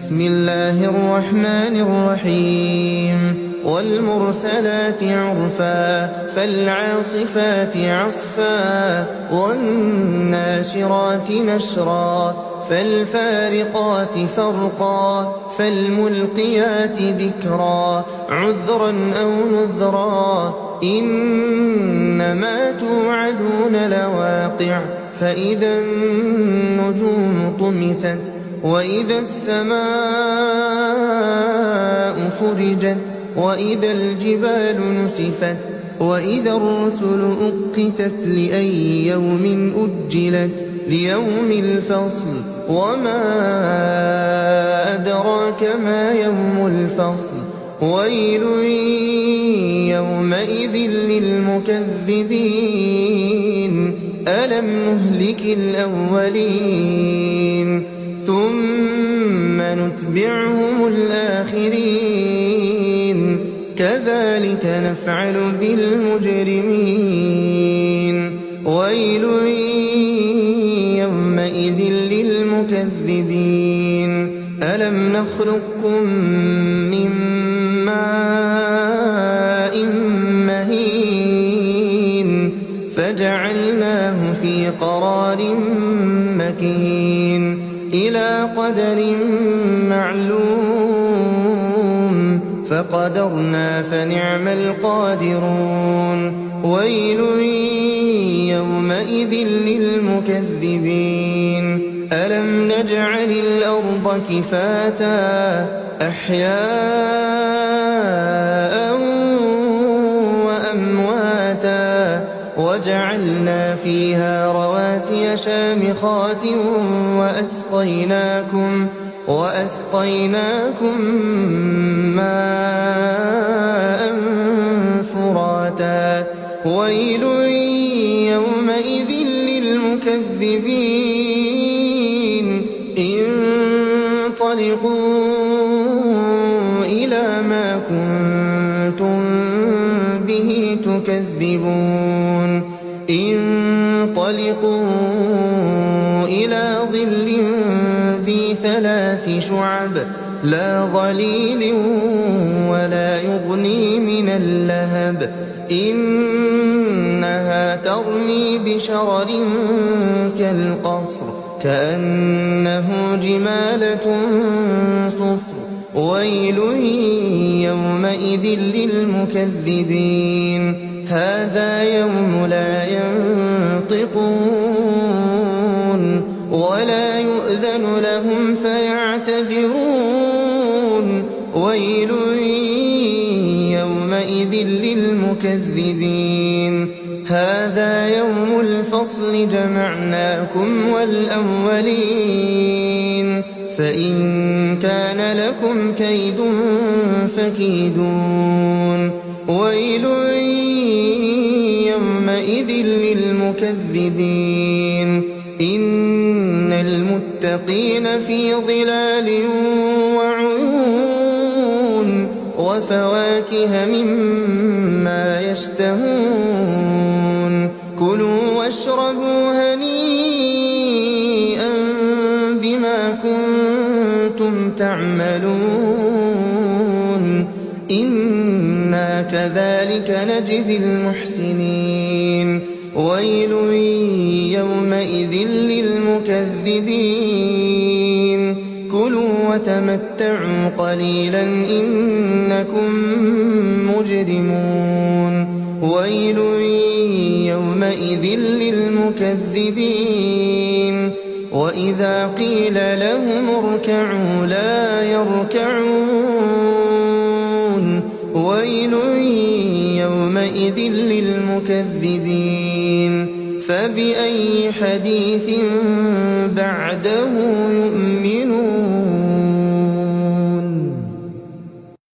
بسم الله الرحمن الرحيم والمرسلات عرفا فالعاصفات عصفا والناشرات نشرا فالفارقات فرقا فالملقيات ذكرا عذرا أو نذرا إنما توعدون لواقع فإذا النجوم طمست وإذا السماء فرجت وإذا الجبال نسفت وإذا الرسل أقتت لأي يوم أجلت ليوم الفصل وما أدراك ما يوم الفصل ويل يومئذ للمكذبين ألم نهلك الأولين ثم نتبعهم الآخرين كذلك نفعل بالمجرمين ويل يومئذ للمكذبين ألم نخلقكم من ماء مهين فجعلناه في قرار مكين إلى قدر معلوم فقدرنا فنعم القادرون ويل يومئذ للمكذبين ألم نجعل الأرض كفاتا أحياء وأمواتا وجعلنا فيها رواسي شامخات وأسقيناكم ماء فراتا ويل يومئذ للمكذبين انطلقوا إلى ما كنتم به تكذبون انطلقوا إلى ظل ذي 3 شعب لا ظليل ولا يغني من اللهب إنها ترمي بشرر كالقصر كأنه جمالة صفر ويل يومئذ للمكذبين هذا يوم لا ينطقون ولا يؤذن لهم فيعتذرون ويل يومئذ للمكذبين هذا يوم الفصل جمعناكم والأولين فإن كان لكم كيد فكيدون ويل يومئذ للمكذبين إن المتقين في ظلال وعيون وفواكه مما يشتهون كلوا واشربوا هنيئا بما كنتم تعملون إنا كذلك نجزي المحسنين ويل يومئذ للمكذبين كلوا وتمتعوا قليلا إنكم مجرمون ويل يومئذ للمكذبين وإذا قيل لهم اركعوا لا يركعون ويل يومئذ للمكذبين فبأي حديث بعده يؤمنون